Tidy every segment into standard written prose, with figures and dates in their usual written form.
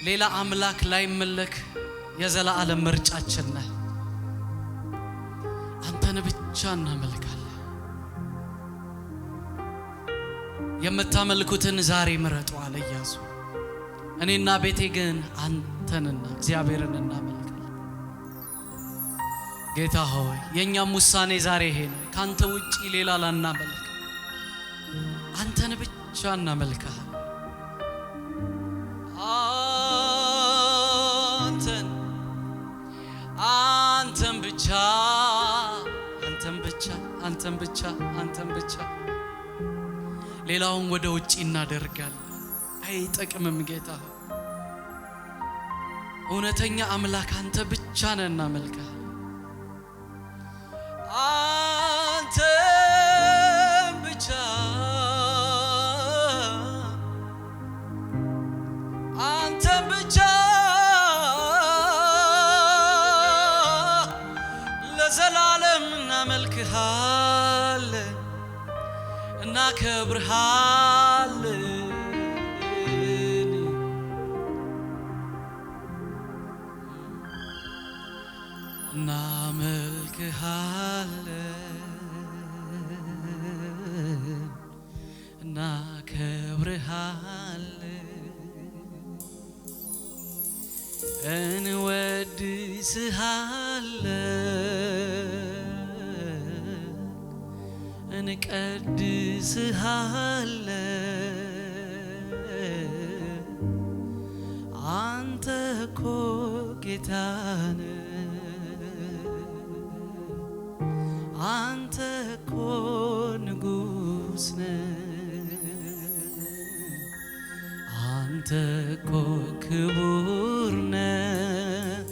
ሌላ አምላክ ላይ መለክ የዘላለም ምርጫችን ነህ። አንተን ብቻ እናመልካለን። የምታመልኩትን ዛሬ ምረጡ አለ ኢያሱ። እኔና ቤቴ ግን አንተንና እግዚአብሔርን እናመልካለን። ጌታ ሆይ የኛም ውሳኔ ዛሬ ይሄ ነው። ካንተ ውጪ ሌላ ላናመልክ፣ አንተን ብቻ እናመልካለን። አንተን ብቻ ሌላውን ወደ ውጪ እናደርጋለን። አይጠቅምም ጌታ። እውነተኛ አምላክ አንተ ብቻ ነህ። እናመልካለን። አንተን ብቻ ለዘላለም እናመልክሃለን፣ እናከብርሃለን። እናመልክሃለን፣ እናከብርሃለን፣ እንወድስሃለን፣ እንቀድስሃለን። አንተ እኮ ጌታ ነህ፣ አንተ እኮ ንጉሥ ነህ፣ አንተ እኮ ክቡር ነህ፣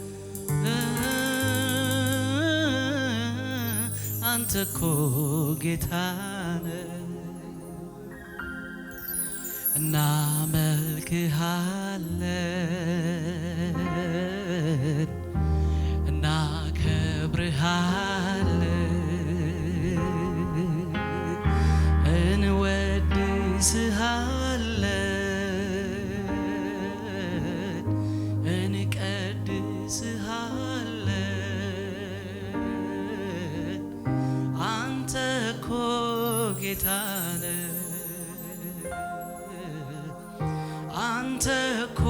አንተ እኮ ጌታ ነህ። እናመልክሃለን፣ እናከብርሃለን፣ እንወድስሃለን፣ እንቀድስሃለን። አንተ እኮ ጌታ ነህ፣ አንተ እኮ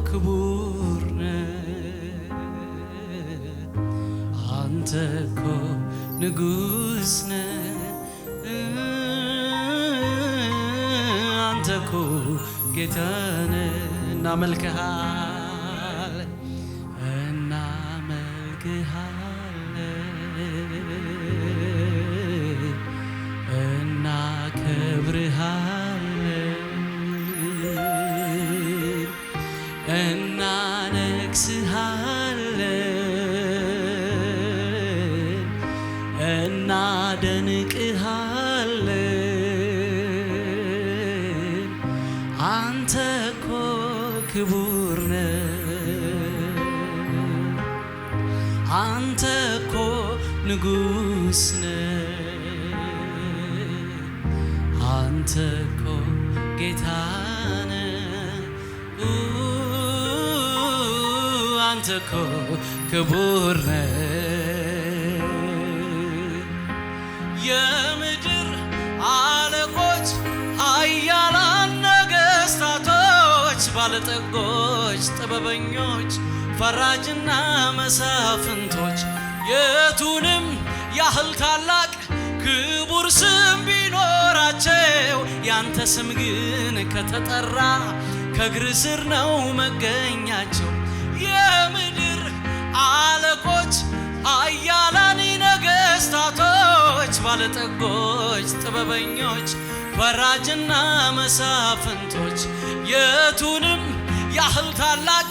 ክቡር ነህ፣ አንተ እኮ ንጉሥ ነህ፣ አንተ እኮ ጌታ ነህ። እናመልክሃለን፣ እናመልክሃለን፣ እናከብርሃለን፣ እናነግሥሃለን፣ እናደንቅሃለን። አንተ እኮ ክቡር ነህ፣ አንተ እኮ ንጉሥ ነህ፣ አንተ እኮ ጌታ ነህ፣ አንተ እኮ ክቡር ነህ። የምድር አለቆች፣ ኃያላን ነገሥታቶች፣ ባለጠጎች፣ ጥበበኞች፣ ፈራጅና መሳፍንቶች የቱንም ያህል ታላቅ ክቡር ስም ቢኖራቸው ያንተ ስም ግን ከተጠራ ከእግር ስር ነው መገኛቸው። የምድር አለቆች፣ ኃያላን ነገሥታቶች፣ ባለጠጎች፣ ጥበበኞች፣ ፈራጅና መሳፍንቶች የቱንም ያህል ታላቅ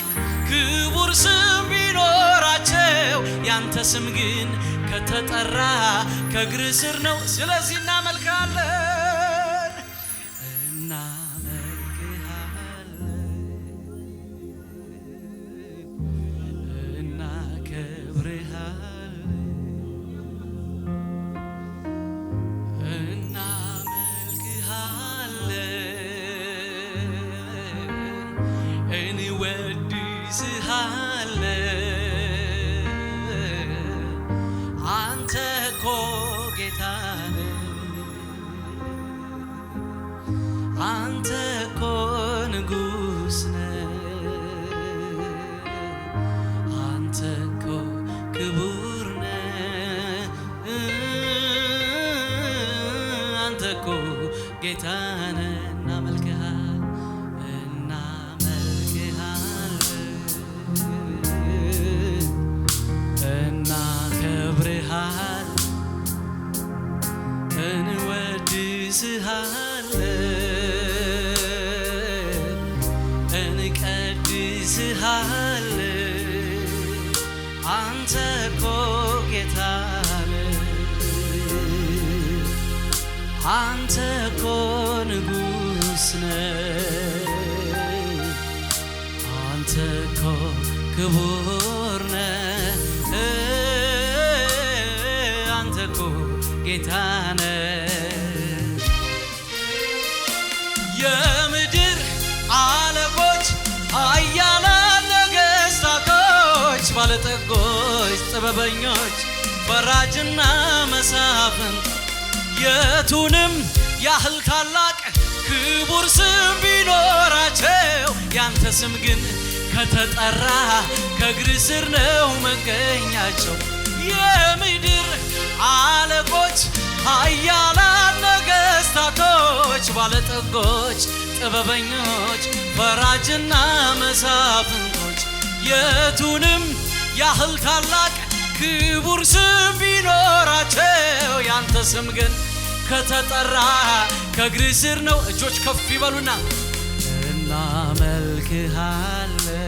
ክቡር ስም ቢኖራቸው ያንተ ስም ግን ከተጠራ ከእግር ስር ነው። ስለዚህ እናመልካለን፣ እናመልክሃለን፣ እንቀድስሃለን አንተ እኮ ጌታ ነህ አንተ እኮ ንጉሥ ነህ አንተ እኮ ክቡር ነህ አንተ እኮ ጌታ ነህ የምድር አለቆች ኃያላን ነገሥታቶች ባለጠጎች ጥበበኞች ፈራጅና መሳፍንት የቱንም ያህል ታላቅ ክቡር ስም ቢኖራቸው ያንተ ስም ግን ከተጠራ ከእግር ስር ነው መገኛቸው የምድር አለቆች ኃያላን ነገሥታቶች ባለጠጎች ጥበበኞች ፈራጅና መሳፍንቶች የቱንም ያህል ታላቅ ክቡር ስም ቢኖራቸው ያንተ ስም ግን ከተጠራ ከእግር ስር ነው እጆች ከፍ ይበሉና እናመልክሃለን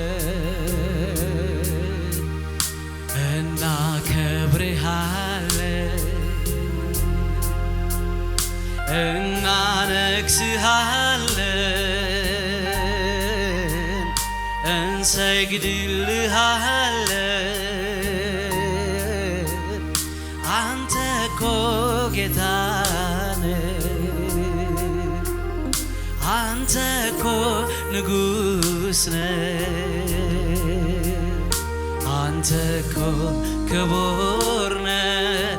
እናከብርሃለን እናነግሥሃለን እንሰግድልሃለን አንተ እኮ ጌታ ነህ አንተ እኮ ንጉሥ ነህ አንተ እኮ ክቡር ነህ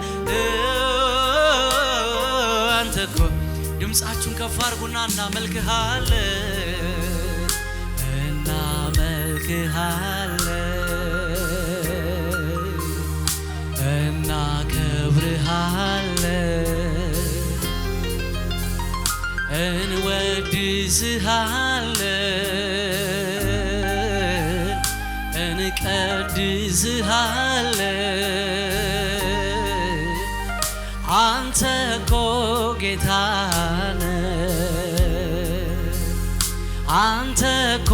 አንተ እኮ ድምፃችሁን ከፍ አድርጉና እናመልክሃለን እናመልክሃለን እናከብርሃለን እንወድስሃለን እንቀድስሃለን አንተ እኮ ጌታ ነህ አንተ እኮ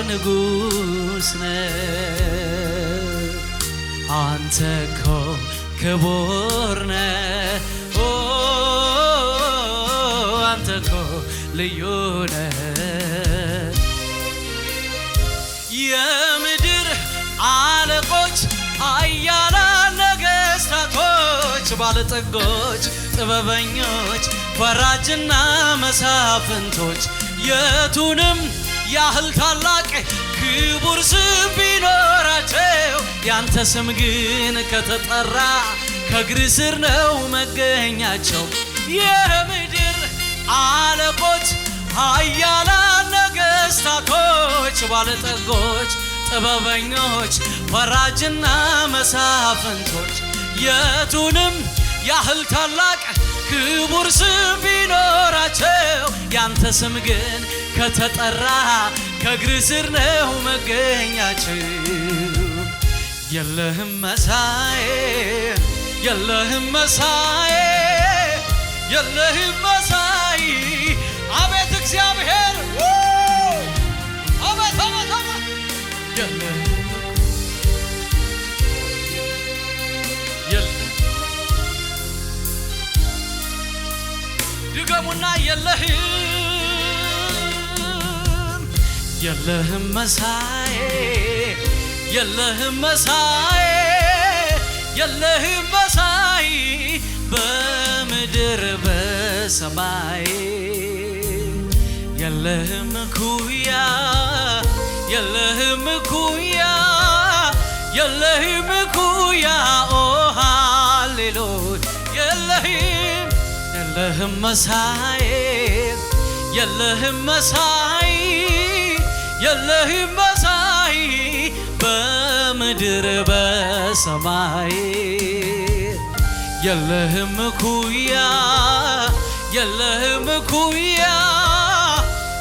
ንጉሥ ነህ አንተ እኮ ክቡር ነህ አንተ እኮ ልዩ ነህ የምድር አለቆች ኃያላን ነገሥታቶች ባለጠጎች ጥበበኞች ፈራጅና መሳፍንቶች የቱንም ያህል ታላቅ ክቡር ስም ቢኖራቸው ያንተ ስም ግን ከተጠራ ከእግር ስር ነው መገኛቸው የምድር አለቆች ኃያላን ነገሥታቶች ባለጠጎች ጥበበኞች ፈራጅና መሳፍንቶች የቱንም ያህል ታላቅ ክቡር ስም ቢኖራቸው ያንተ ስም ግን ከተጠራ ከእግር ስር ነው መገኛቸው የለህም መሳዬ የለህም መሳዬ የለህም መሳይ አቤት እግዚአብሔር አቤት አቤት አቤት ድገሙና የለህም መሳይ የለህም መሳይ የለህም መሳይ በምድር በሰማይ የለህም ኩያ የለህም ኩያ የለህም ኩያ ኦ ሃሌሉያ የለህም መሳይ የለህም መሳይ የለህም መሳይ በምድር በሰማይ የለህም ኩያ የለህም ኩያ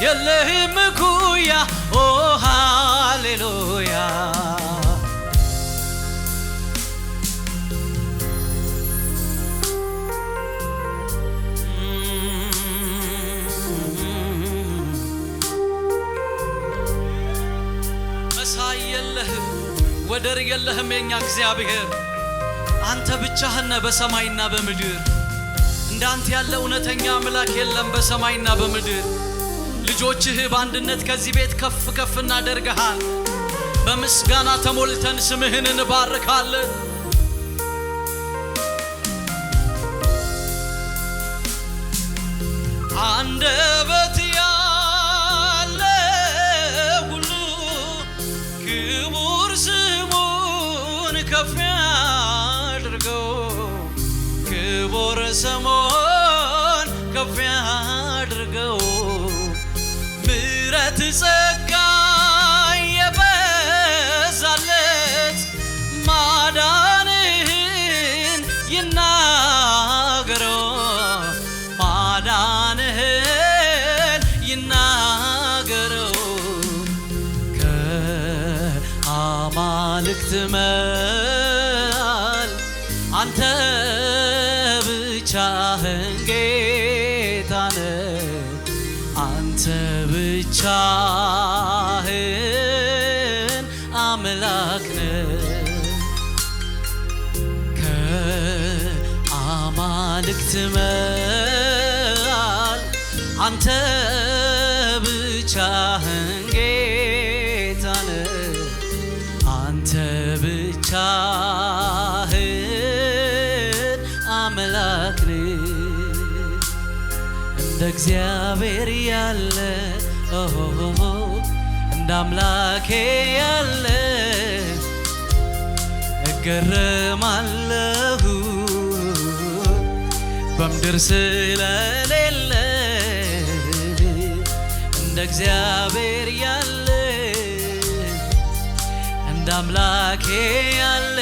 የለህም ኩያ ኦ ሃሌሉያ የለህም ወደር የለህም የኛ እግዚአብሔር አንተ ብቻህን በሰማይና በምድር እንዳንተ ያለ እውነተኛ አምላክ የለም በሰማይና በምድር ልጆችህ በአንድነት ከዚህ ቤት ከፍ ከፍ እናደርግሃል በምስጋና ተሞልተን ስምህን እንባርካለን አንደበት ያለ ሁሉ ክቡር ስሙን ከፍ ያድርገው ክቡር ስሙን ከፍ ያድርገው ምሕረት ጸጋ የበዛለት ማዳንህን ይናገረው ማዳንህን ይናገረው ከአማልክት መሃል አንተ ብቻህን ጌታ ነህ አንተ ብቻህን አምላክ ነህ ከአማልክት መሃል አንተ ብቻህን ጌታ ነህ አንተ ብቻህን አምላክ ነህ እንደ እግዚአብሔር ያለ እንደ አምላኬ ያለ እገረማለሁ በምድር ስለሌለ እንደ እግዚአብሔር ያለ እንደ አምላኬ ያለ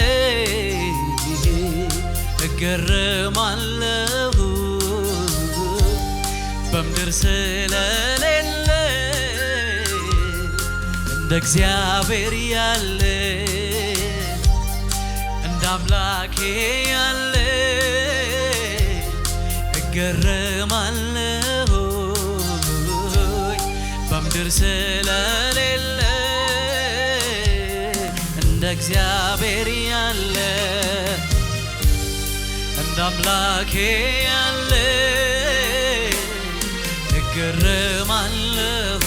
እገረማለሁ በምድር ስለሌለ እንደ እግዚአብሔር ያለ እንደ አምላኬ ያለ እገረማለሁ በምድር ስለሌለ እንደ እግዚአብሔር ያለ እንደ አምላኬ ያለ እገረማለሁ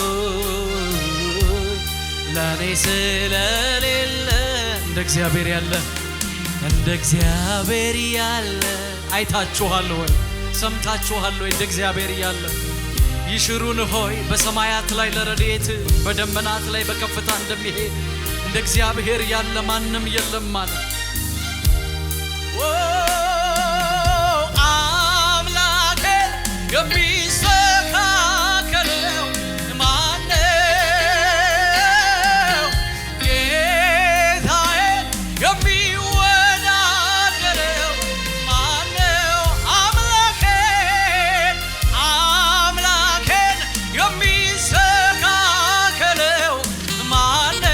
ለኔ ስለሌለ እንደ እግዚአብሔር ያለ እንደ እግዚአብሔር ያለ አይታችኋል ወይ ሰምታችኋል ወይ እንደ እግዚአብሔር ያለ ይሽሩን ሆይ በሰማያት ላይ ለረድኤት በደመናት ላይ በከፍታ እንደሚሄድ እንደ እግዚአብሔር ያለ ማንም የለም ማለት አምላኬ የሚስተካከለው ማነው ጌታዬ የሚወዳደረው ማነው አምላኬን የሚስተካከለው ማነው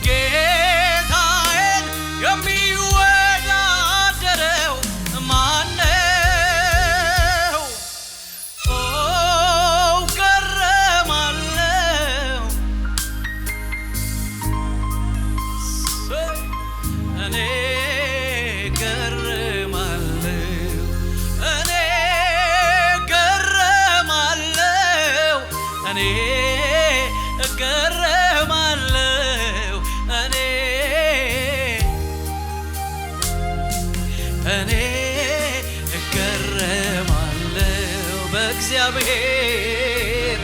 ጌታዬን የሚወዳደረው ማነው ገረማለሁ እኔ ገረማለሁ እኔ ገረማለሁ እኔ ገረማለሁ እኔ እገረማለሁ በእግዚአብሔር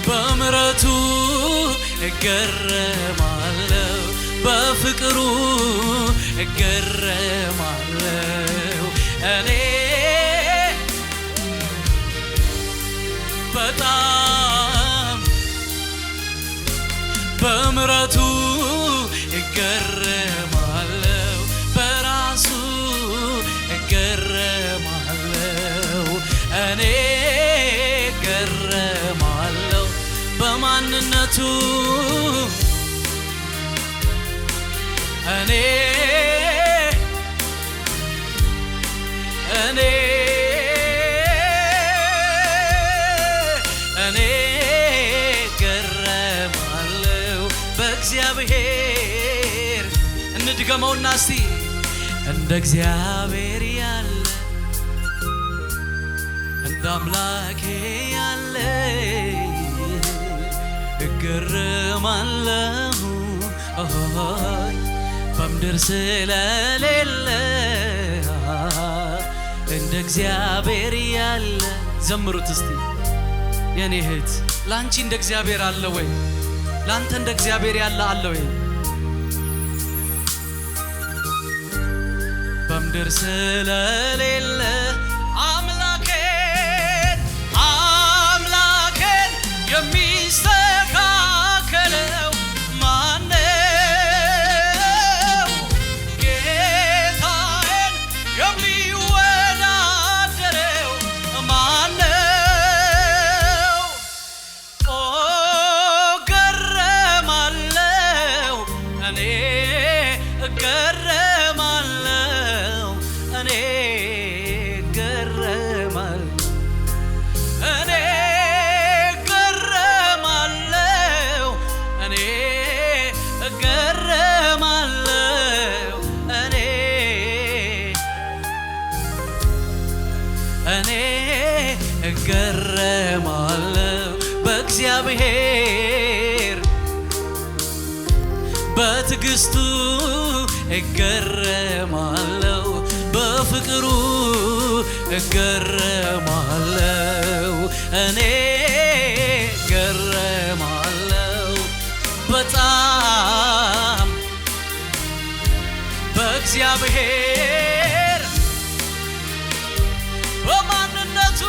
በምሕረቱ እገረማለሁ በፍቅሩ እገረማለሁ እኔ በጣም በምሕረቱ እገረማለሁ በራሱ እገረማለሁ እኔ እገረማለሁ በማንነቱ እኔ እገረማለሁ እግዚአብሔር እንድገመውና እስቲ እንደ እግዚአብሔር ያለ እንደ አምላኬ ያለ እገረማለሁ በምድር ስለሌለ እንደ እግዚአብሔር ያለ ዘምሩት እስቲ የኔ እህት ላንቺ እንደ እግዚአብሔር አለ ወይ? ላንተ እንደ እግዚአብሔር ያለ አለ ወይ? በምድር ስለሌለ አምላኬን የሚስተካከለው ማነው? ጌታዬን የሚወዳደረው ማነው? እገረማለሁ እኔ እገረማለሁ እኔ እገረማለሁ በእግዚአብሔር በትዕግስቱ እገረማለሁ በፍቅሩ እገረማለሁ እኔ እገረማለሁ በጣም በእግዚአብሔር በማንነቱ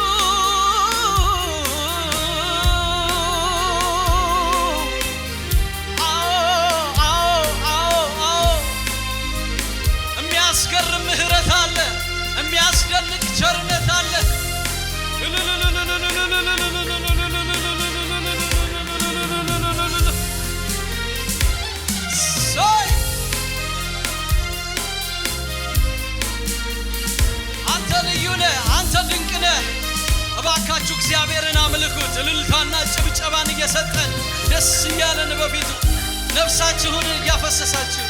የሚያስገርም ምህረት አለ፣ የሚያስደንቅ ቸርነት አለ። አንተ ልዩ ነህ፣ አንተ ድንቅ ነህ። እባካችሁ እግዚአብሔርን አምልኩት። እልልታና ጭብጨባን እየሰጠን ደስ እያለን በፊቱ ነፍሳችሁን እያፈሰሳችሁ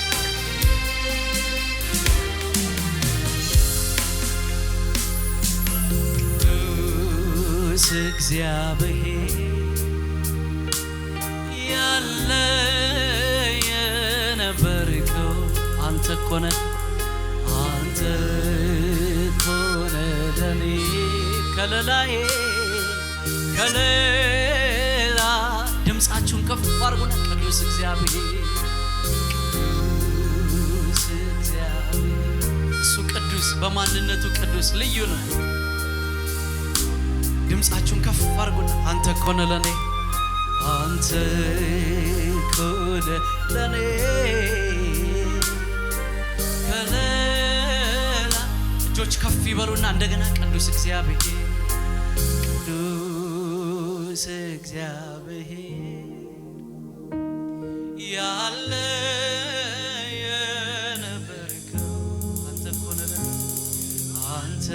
እግዚአብሔር ያለ የነበርከው አንተ እኮ ነህ፣ አንተ እኮ ነህ ለኔ ከለላዬ ከለላ። ድምፃችሁን ከፍ አድርጉና ቅዱስ እግዚአብሔር ቅዱስ እግዚአብሔር እሱ ቅዱስ በማንነቱ ቅዱስ ልዩ ነው። ድምፃችሁን ከፍ አድርጉና አንተ እኮ ነህ ለኔ አንተ እኮ ነህ ለኔ ከለላ። እጆች ከፍ ይበሉና እንደገና ቅዱስ እግዚአብሔር ቅዱስ እግዚአብሔር ያለ የነበርከው አንተ እኮ ነህ ለኔ አንተ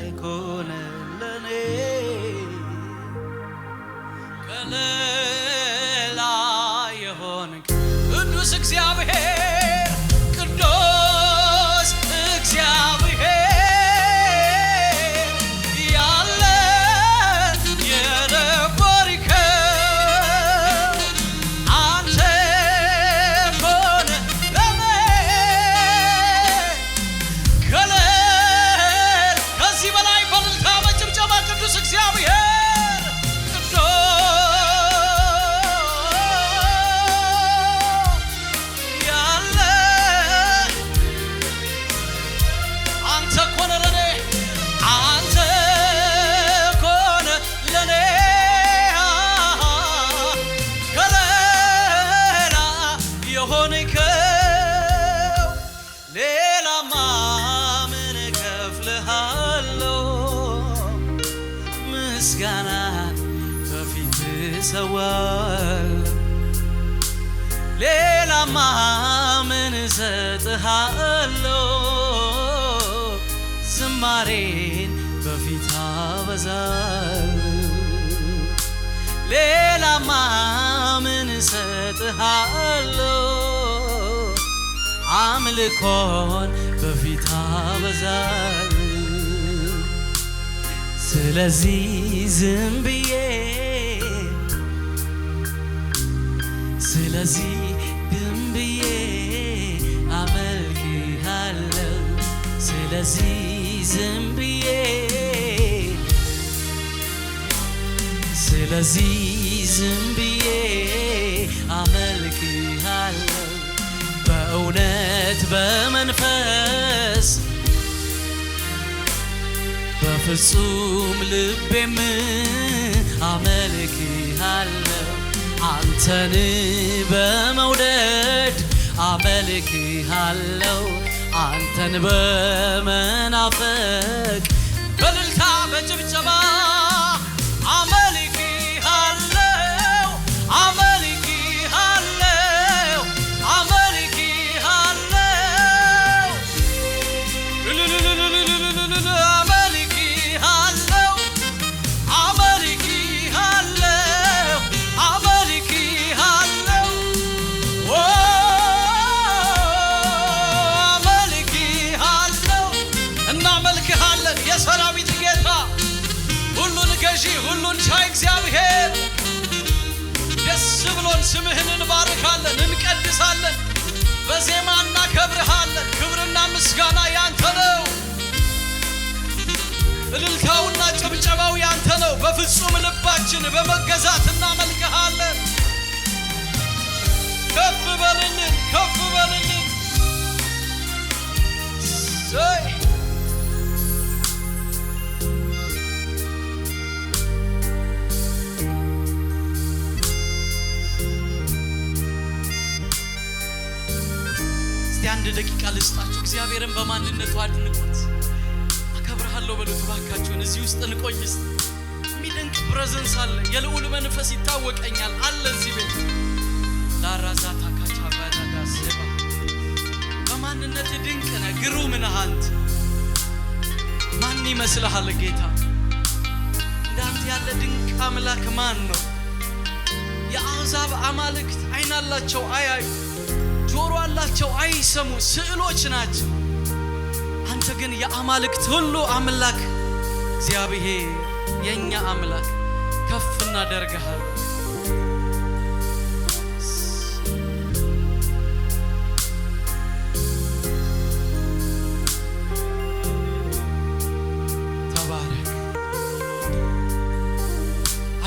እኮ ነህ ለኔ ከለላ የሆንክ ቅዱስ እግዚአብሔር ቅዱስ እግዚአብሔር ያለ የነበርከው አንተ እኮ ነህ ለኔ ከለላ። ከዚህ በላይ በእልልታ በጭብጨባ ቅዱስ እግዚአብሔር ምስጋና በፊት ሰዋለሁ ሌላማ ምን እሰጥሃለሁ ዝማሬን በፊት አበዛለሁ ሌላማ ምን እሰጥሃለሁ አምልኮን በፊት አበዛለሁ ስለዚህ ዝም ብዬ አመልክሃለሁ ስለዚህ ዝም ብዬ አመልክሃለሁ በእውነት በመንፈስ በፍጹም ልቤም አመልክሃለሁ አንተን በመውደድ አመልክሃለሁ አንተን በመናፈቅ በእልልታ በጭብጨባ የሰራዊት ጌታ ሁሉን ገዢ ሁሉን ቻይ እግዚአብሔር ደስ ብሎን ስምህን እንባርካለን እንቀድሳለን በዜማ እናከብርሃለን ክብርና ምስጋና ያንተ ነው እልልታውና ጭብጨባው ያንተ ነው በፍጹም ልባችን በመገዛት እናመልክሃለን ከፍ በልልን አንድ ደቂቃ ልስጣችሁ እግዚአብሔርን በማንነቱ አድንቁት አከብርሃለሁ በሉት ባካችሁን እዚህ ውስጥ እንቆይስ የሚደንቅ ፕሬዘንስ አለ የልዑል መንፈስ ይታወቀኛል አለ እዚህ ቤት ላራዛታ ካቻባራዳ ሰባ በማንነት ድንቅ ነህ ግሩም ነህ አንተ ማን ይመስልሃል ጌታ እንዳንተ ያለ ድንቅ አምላክ ማን ነው የአሕዛብ አማልክት አይን አላቸው አያዩ ጆሮ አላቸው አይሰሙ ስዕሎች ናቸው አንተ ግን የአማልክት ሁሉ አምላክ እግዚአብሔር የኛ አምላክ ከፍ እናደርግሃለን ተባረክ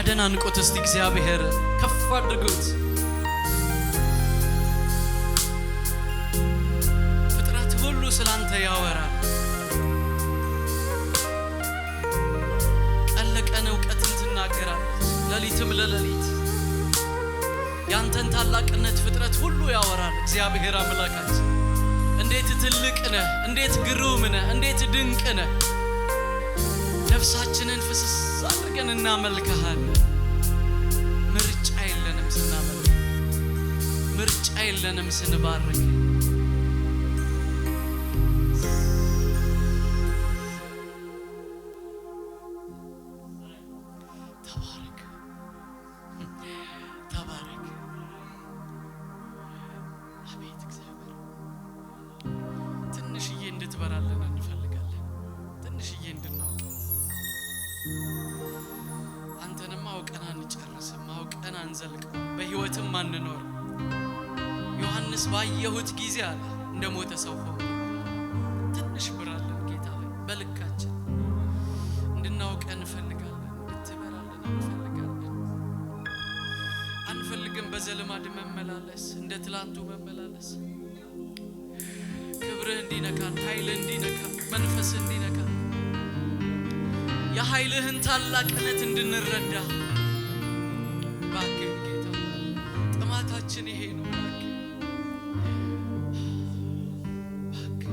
አደናንቆት እስቲ እግዚአብሔር ከፍ አድርጉት ስላንተ ያወራል ቀን ለቀን እውቀትን ትናገራለች ሌሊትም ለሌሊት ያንተን ታላቅነት ፍጥረት ሁሉ ያወራል እግዚአብሔር አምላካችን እንዴት ትልቅ ነህ እንዴት ግሩም ነህ እንዴት ድንቅ ነህ ነፍሳችንን ፍስስ አድርገን እናመልክሃለን ምርጫ የለንም ስናመልክ ምርጫ የለንም ስንባርክ እንድትበራለን እንፈልጋለን ትንሽዬ እንድናውቅ አንተንም አውቀን አንጨርስም አውቀን አንዘልቀው በህይወትም አንኖር ዮሐንስ ባየሁት ጊዜ አለ እንደሞተ ሰው ሆኖ ትንሽ ብራለን ጌታ ሆይ በልካችን እንድናውቅ እንፈልጋለን እንድትበራለን እንፈልጋለን አንፈልግም በዘልማድ መመላለስ እንደ ትላንቱ መመላለስ ክብርህ እንዲነካን ኃይልህ እንዲነካን መንፈስ እንዲነካን የኃይልህን ታላቅነት እንድንረዳ ባክህ ጌታ ጥማታችን ይሄ ነው ባክህ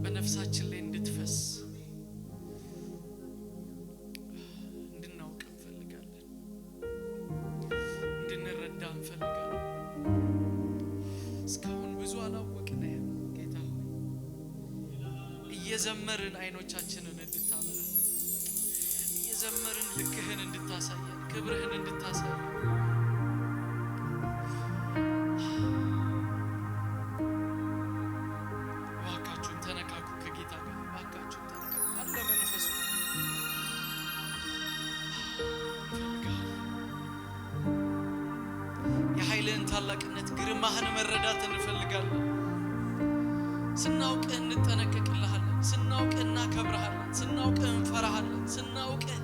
በነፍሳችን ላይ እንድትፈስ እንድናውቅ እንፈልጋለን እንድንረዳ እንፈልጋለን እየዘመርን አይኖቻችንን እንድታበራ እየጨመርን ልክህን እንድታሳየን ክብርህን እንድታሳየን እባካችሁን ተነካኩ ከጌታ ጋር እባካችሁን ተነካኩ አለ መንፈሱ የኃይልህን ታላቅነት ግርማህን መረዳት እንፈልጋለን ስናውቅህ እንጠነቀቅልሃለን ስናውቅህ እናከብርሃለን ስናውቅህ እንፈራሃለን ስናውቅህ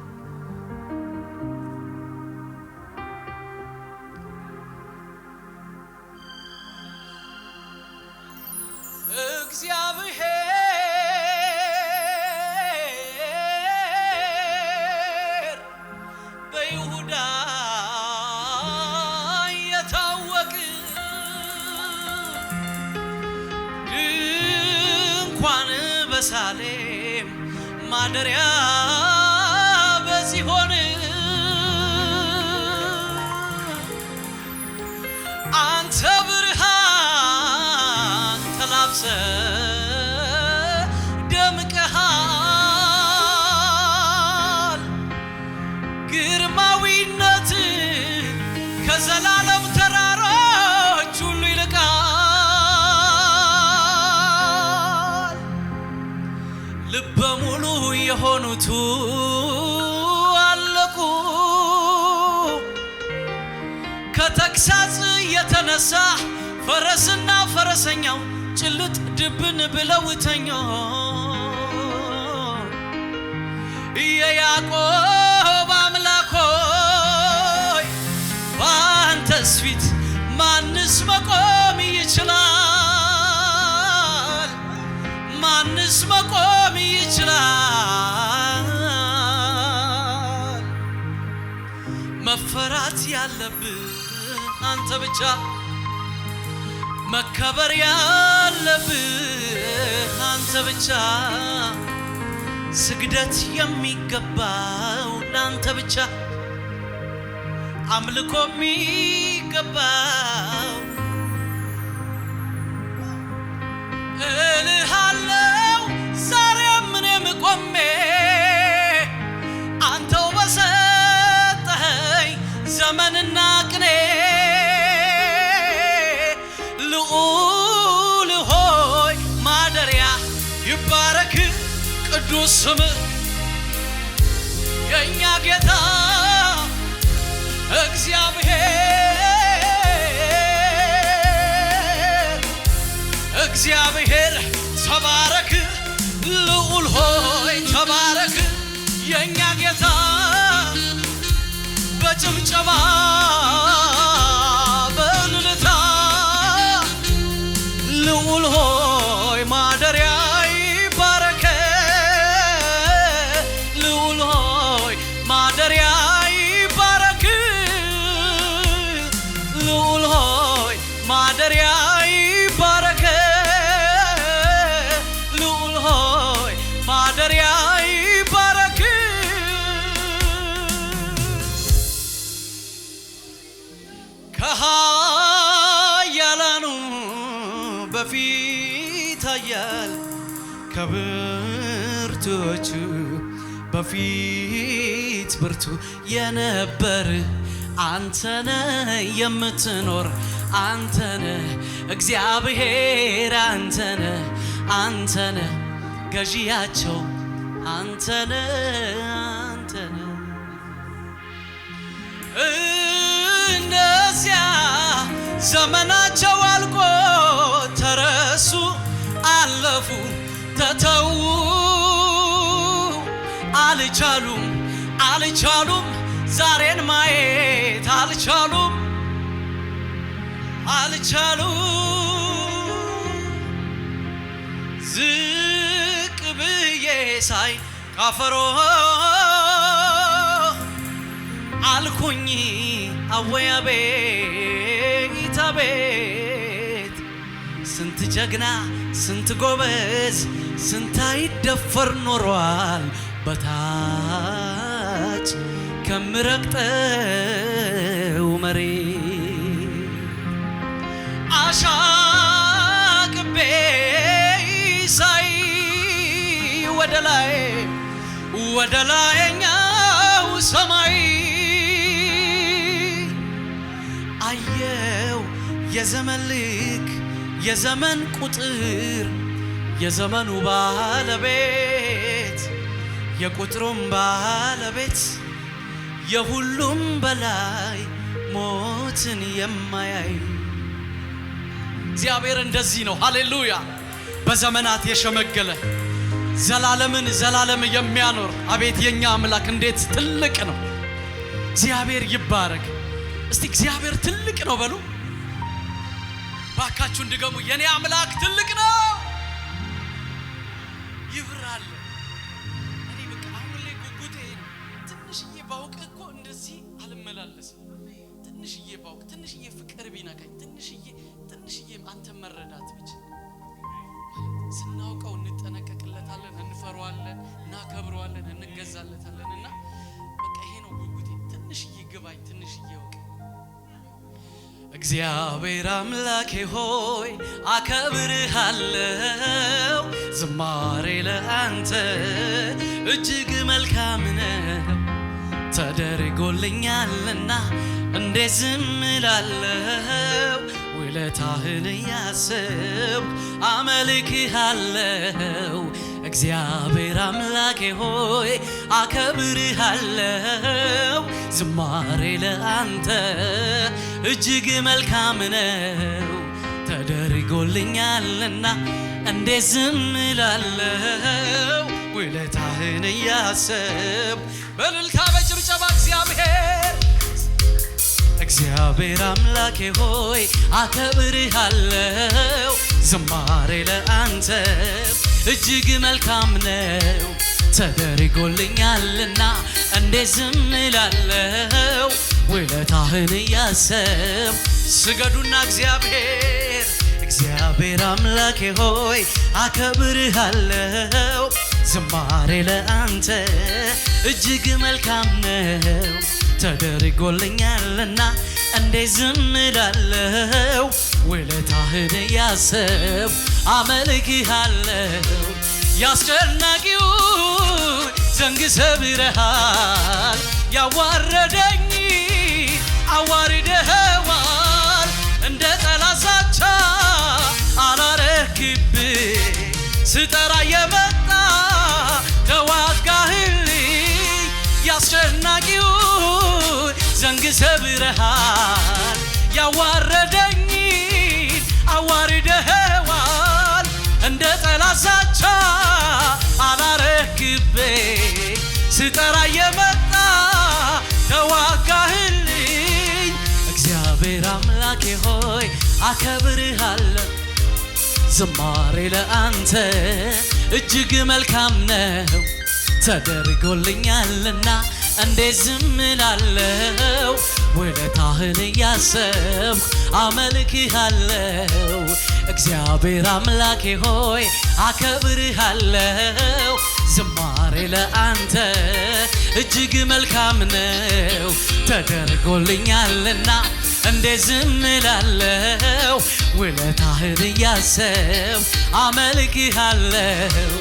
እግዚአብሔር በይሁዳ የታወቅ ድንኳን በሳሌም ማደሪያ በጽዮን አንተ ብርሃን ተላብሰ ደምቀሃል ግርማዊነት ከዘላለም ተራሮች ሁሉ ይልቃል ልበ ሙሉ የሆኑት አለቁ ከተግሳጽ የተነሳ ፈረስና ፈረሰኛው ጭልጥ ድብን ብለው ተኙ የያዕቆብ አምላክ ሆይ በአንተስ ፊት ማንስ መቆም ይችላል ማንስ መቆም ይችላል መፈራት ያለብህ አንተ ብቻ መከበር ያለብህ አንተ ብቻ ስግደት የሚገባው ላንተ ብቻ አምልኮ የሚገባው እልሃለው ዛሬም እኔም ቆሜ አንተው በሰጠኸኝ ዘመንና ቅኔ ልዑል ሆይ ማደሪያ ይባረክ ቅዱስ ስምህ የእኛ ጌታ እግዚአብሔር ተባረክ ልዑል ሆይ ተባረክ የእኛ ጌታ በጭብጨባ በእልልታ ልዑል ሆይ ማደሪያ ይባረክ ልዑል ሆይ ማደሪያ ይባረክ ልዑል ሆይ ማደሪያ ይባረክ ልዑል ሆይ ማደሪያ ይባረክ ከኃያላኑ በፊት ኃያል ከብርቱዎቹ በፊት ብርቱ የነበር አንተነ የምትኖር አንተነ እግዚአብሔር አንተነ ገዢያቸው አንተነ እነዚያ ዘመናቸው አልቆ ተረሱ አለፉ ተተው አልቻሉም ዛሬን ማየት አልቻሉም ዝቅ ብዬ ሳይ ካፈሮ አልኩኝ አወይ አቤት አቤት ስንት ጀግና ስንት ጎበዝ ስንት አይደፈር ኖሯል በታች ከምረግጠው መሬት አሻቅቤ ሳይ ወደ ላይኛው የዘመን ልክ የዘመን ቁጥር የዘመኑ ባለቤት የቁጥሩም ባለቤት የሁሉም በላይ ሞትን የማያይ እግዚአብሔር እንደዚህ ነው። ሃሌሉያ! በዘመናት የሸመገለ ዘላለም የሚያኖር አቤት የኛ አምላክ እንዴት ትልቅ ነው። እግዚአብሔር ይባረክ። እስቲ እግዚአብሔር ትልቅ ነው በሉ ባካችሁ እንድገሙ። የኔ አምላክ ትልቅ ነው ይብራል። እኔ በቃ አሁን ላይ ጉጉቴ ትንሽዬ ባውቅ እኮ እንደዚህ አልመላለስም። ትንሽዬ ባውቅ ትንሽዬ ፍቅር ቢነካኝ ትንሽዬ አንተ መረዳት ብቻ ስናውቀው እንጠነቀቅለታለን፣ እንፈራዋለን፣ እናከብረዋለን፣ እንገዛለታለንና በቃ ይሄ ነው ጉጉቴ። ትንሽዬ ግባኝ ትንሽዬ ወቅ እግዚአብሔር አምላኬ ሆይ አከብርሃለሁ። ዝማሬ ለአንተ እጅግ መልካም ነው። ተደርጎልኛልና እንዴት ዝም እላለሁ? ውለታህን እያሰብኩ አመልክሃለሁ። እግዚአብሔር አምላኬ ሆይ አከብርሃለሁ። ዝማሬ ለአንተ እጅግ መልካም ነው። ተደርጎልኛልና እንዴት ዝም እላለሁ? ውለታህን እያሰብኩ በእልልታ በጭብጨባ እግዚአብሔር አምላኬ ሆይ አከብርሃለሁ። ዝማሬ ለአንተ እጅግ መልካም ነው። ተደርጎልኛልና እንዴት ዝም እላለሁ? ውለታህን እያሰብኩ ስገዱና እግዚአብሔር አምላኬ ሆይ አከብርሃለሁ። ዝማሬ ለአንተ እጅግ መልካም ነው። ተደርጎልኛልና እንዴት ዝም እላለሁ? ውለታህን እያሰብኩ አመልክሃለሁ። ያስጨናቂውን ዘንግ ሰብረሃል፣ ያዋረደኝ አዋርደኸዋል። እንደ ጠላት ዛቻ አላረክብኝ፣ ስጠራ የመጣ ተዋጋህልኝ። ያስጨናቂውን ዘንግ ሰብረሃል፣ ያዋረደኝ አዋርደኸዋል። እንደ ጠላት ዛቻ አላረክብኝ፣ ስጠራ የመጣ ተዋጋህልኝ። እግዚአብሔር አምላኬ ሆይ አከብርሃለሁ። ዝማሬ ለአንተ እጅግ መልካም ነው። ተደርጎልኛልና እንዴት ዝም እላለሁ? ውለታህን እያሰብኩ አመልክሃለሁ። እግዚአብሔር አምላኬ ሆይ አከብርሃለሁ። ዝማሬ ለአንተ እጅግ መልካም ነው። ተደርጎልኛልና እንዴት ዝም እላለሁ? ውለታህን እያሰብኩ አመልክሃለሁ።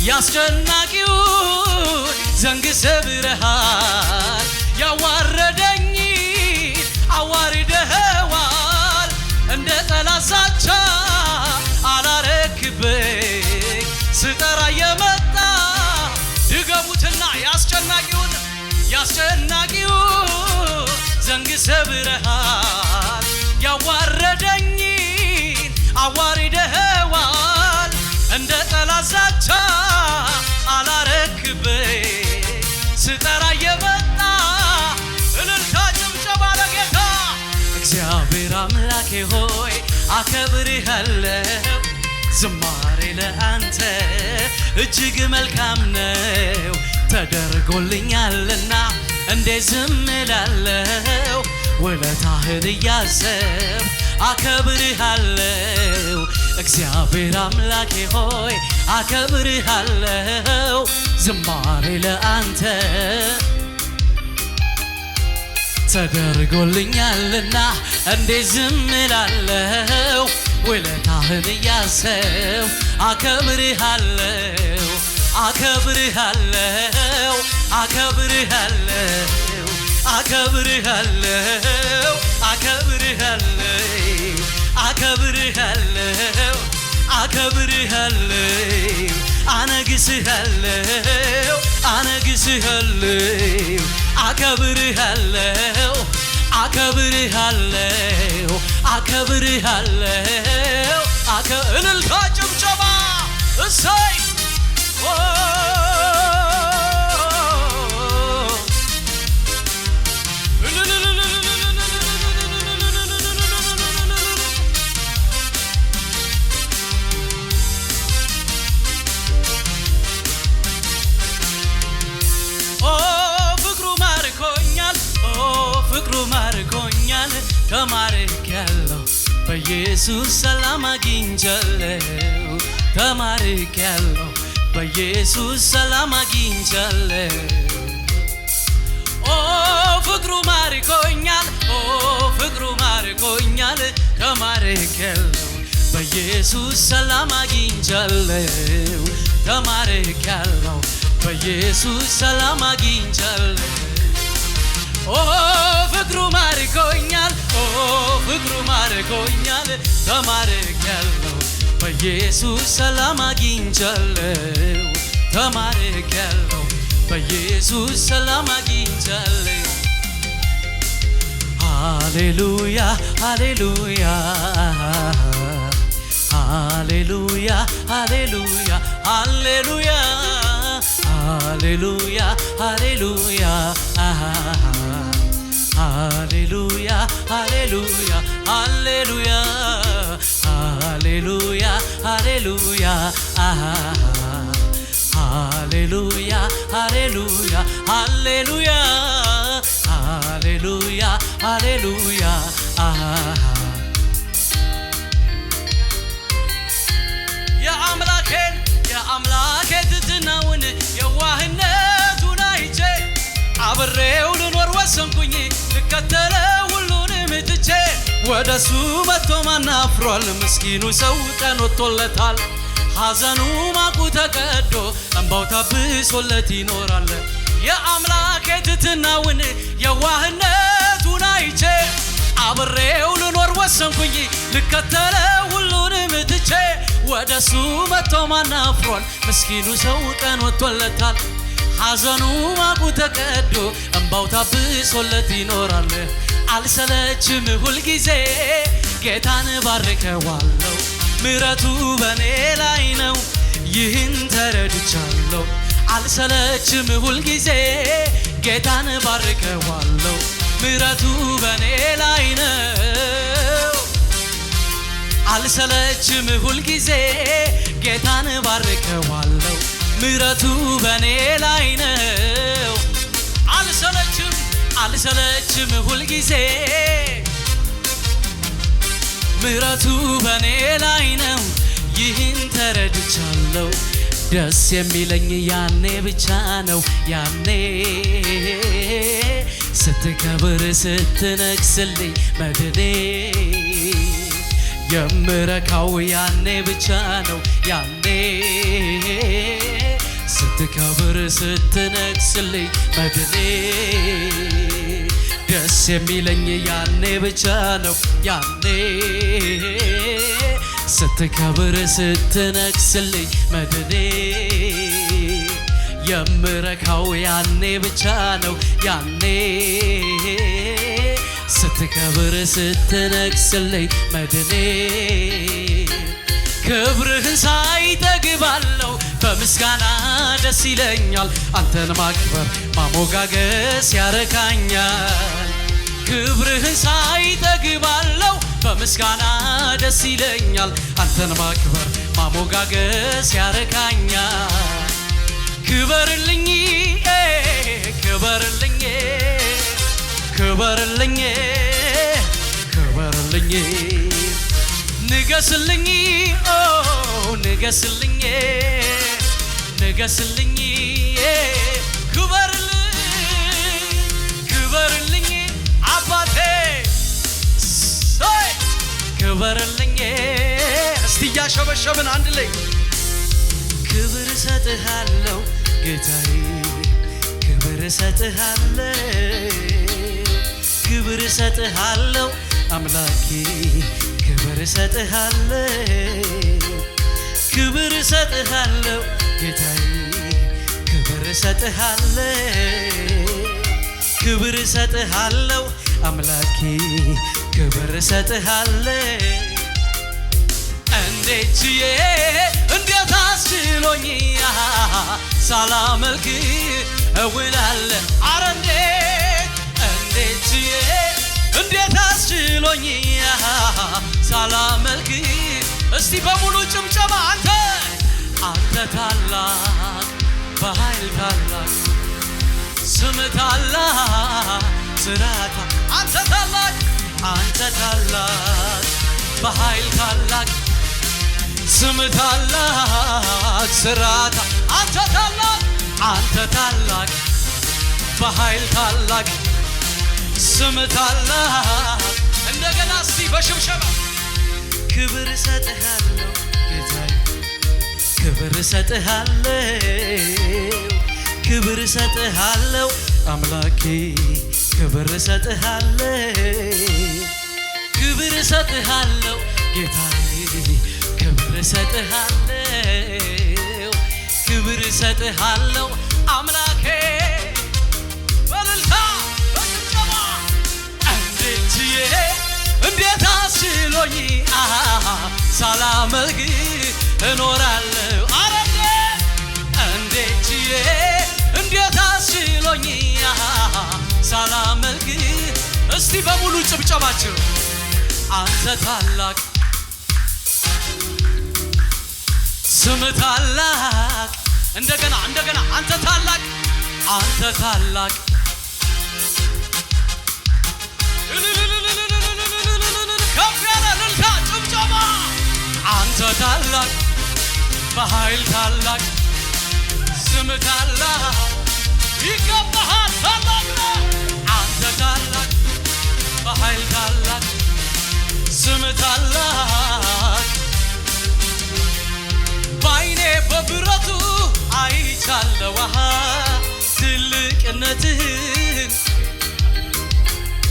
ያስጨናቂውን ዘንግ ሰብረሃል፣ ያዋረደኝ አዋርደኸዋል። እንደ ጠላት ዛቻ አላረክብኝ፣ ስጠራ የመጣ ድገሙትና ያስጨናቂውን ዘንግ ሰብረሃል፣ ያዋረደኝን አዋርደኸዋል። እንደ ጠላት ዛቻ አላረክብኝ፣ ስጠራ የመጣ እልልታ ጭብጨባ ለጌታ። እግዚአብሔር አምላኬ ሆይ አከብርሃለሁ። ዝማሬ ለአንተ እጅግ መልካም ነው። ተደርጎልኛልና እንዴት ዝም እላለሁ? ውለታህን እያሰብኩ አከብርሃለሁ። እግዚአብሔር አምላኬ ሆይ አከብርሃለሁ። ዝማሬ ለአንተ ተደርጎልኛልና እንዴት ዝም እላለሁ? ውለታህን እያሰብኩ አከብርሃለሁ። አከብርሃለሁ አከብርሃለሁ አከብርሃለሁ አከብርሃለሁ አከብርሃለሁ አነግስሃለሁ አነግስሃለሁ አከብርሃለሁ አከብርሃለሁ አከብርሃለሁ እልልታ ጭብጨባ እሰይ ተማርኬያለሁ በኢየሱስ ሰላም አግኝቻለሁ ተማርኬያለሁ በኢየሱስ ሰላም አግኝቻለሁ ፍቅሩ ማርኮኛል ፍቅሩ ማርኮኛል ተማርኬያለሁ በኢየሱስ ሰላም አግኝቻለሁ ተማርኬያለሁ በኢየሱስ ሰላም አግኝቻለሁ ፍቅሩ ማርኮኛል ፍቅሩ ማርኮኛል ተማርኬያለሁ በኢየሱስ ሰላም አግኝቻለሁ ተማርኬያለሁ በኢየሱስ ሰላም አግኝቻለሁ ሃሌሉያ ሃሌሉያ ሃሌሉያ ሃሌሉያ ሃሌሉያ ሃሌሉያ ሃሌሉያ ሃሌሉያ ሃሌሉያ ሃሌሉያ ሃሌሉያ ሃሌሉያ ሃሌሉያ ሃሌሉያ ሃሌሉያ ሃሌሉያ ሃሌሉያ የአምላኬ ትሕትናውን የዋህነቱን አይቼ አብሬው ልኖር ወሰንኩኝ ልከተለው ሁሉንም ትቼ ወደሱ መጥቶ ማን አፍሯል ምስኪኑ ሰው ቀን ወጥቶለታል ሐዘኑ ማቁ ተቀዶ እንባው ታብሶለት ይኖራል የአምላኬ ትሕትናውን የዋህነቱን አይቼ አብሬው ልኖር ወሰንኩኝ ልከተለው ሁሉንም ትቼ ወደሱ መጥቶ ማን አፍሯል ምስኪኑ ሰው ቀን ወጥቶለታል ሐዘኑ ማቁ ተቀዶ እንባው ታብሶለት ይኖራል አልሰለችም ሁልጊዜ ጌታን ባርከዋለሁ ምሕረቱ በኔ ላይ ነው ይህን ተረድቻለሁ አልሰለችም ሁልጊዜ ጌታን ባርከዋለሁ ምሕረቱ በኔ ላይ ነው አልሰለችም ሁልጊዜ ጌታን ባርከዋለሁ ምሕረቱ በኔ ላይ ነው አልሰለችም ሁልጊዜ ምሕረቱ በኔ ላይ ነው ይህን ተረድቻለሁ ደስ የሚለኝ ያኔ ብቻ ነው ያኔ ስትከብር ስትነግስልኝ መድኔ የምረካው ያኔ ብቻ ነው ያኔ ስትከብር ስትነግስልኝ መድኔ ደስ የሚለኝ ያኔ ብቻ ነው ያኔ ስትከብር ስትነግስልኝ መድኔ የምረካው ያኔ ብቻ ነው ያኔ ስትከብር ስትነግስልኝ መድኔ ክብርህን ሳይ ጠግባለሁ በምስጋና ደስ ይለኛል አንተን ማክበር ማሞጋገስ ያረካኛል ክብርህን ሳይ ጠግባለሁ በምስጋና ደስ ይለኛል አንተን ማክበር ማሞጋገስ ያረካኛል ክበርልኝ ክበርልኝ ክበርልኝ ክበርልኝ ንገስልኝ ንገስልኝ ንገስልኝ ክበርልኝ አባቴ ክበርልኝ እስቲ እያሸበሸብን አንድ ላይ ክብር እሰጥሃለሁ ጌታዬ ክብር እሰጥሃለሁ ክብር እሰጥሃለሁ አምላኬ ክብር እሰጥሃለሁ ክብር እሰጥሃለሁ ጌታዬ ክብር እሰጥሃለሁ ክብር እሰጥሃለሁ አምላኬ ክብር እሰጥሃለሁ እንዴት እንዴት አስችሎኝ ሳላመልክ እውላለሁ አረ እንዴት እንዴት አስችሎኝ ሳላመልክ እስቲ በሙሉ ጭምጨማ አንተ ታላቅ በኃይል ታላቅ ስም ታላቅ ስራታ አንተ ታላቅ በኃይል ታላቅ ስም ታላቅ ስራታ አንተ ታላቅ በኃይል ታላቅ ስም ታላቅ እንደገና እስቲ በሽብሸባ ክብር እሰጥሃለሁ ጌታዬ ክብር እሰጥሃለሁ ክብር እሰጥሃለሁ አምላኬ ክብር እሰጥሃለሁ ክብር እሰጥሃለሁ ጌታዬ ክብር እሰጥሃለሁ ክብር እሰጥሃለሁ አምላኬ በልልታ በጭብጨባ እንዴት አስችሎኝ ሳላመልክ እኖራለሁ አረ እንዴት አስችሎኝ ሳላመልክ እስቲ በሙሉ ጭብጨባችሁ አንተ ታላቅ ስም ታላቅ እንደገና አንተ ታላቅ ከፍ ያለ እልልታ ጭብጨባ አንተ ታላቅ በኃይል ታላቅ ስም ታላቅ ይገባሃል ታላቅ አንተ ታላቅ በኃይል ታላቅ ስም ታላቅ በዓይኔ በብረቱ አይቻለሁ ትልቅነትህ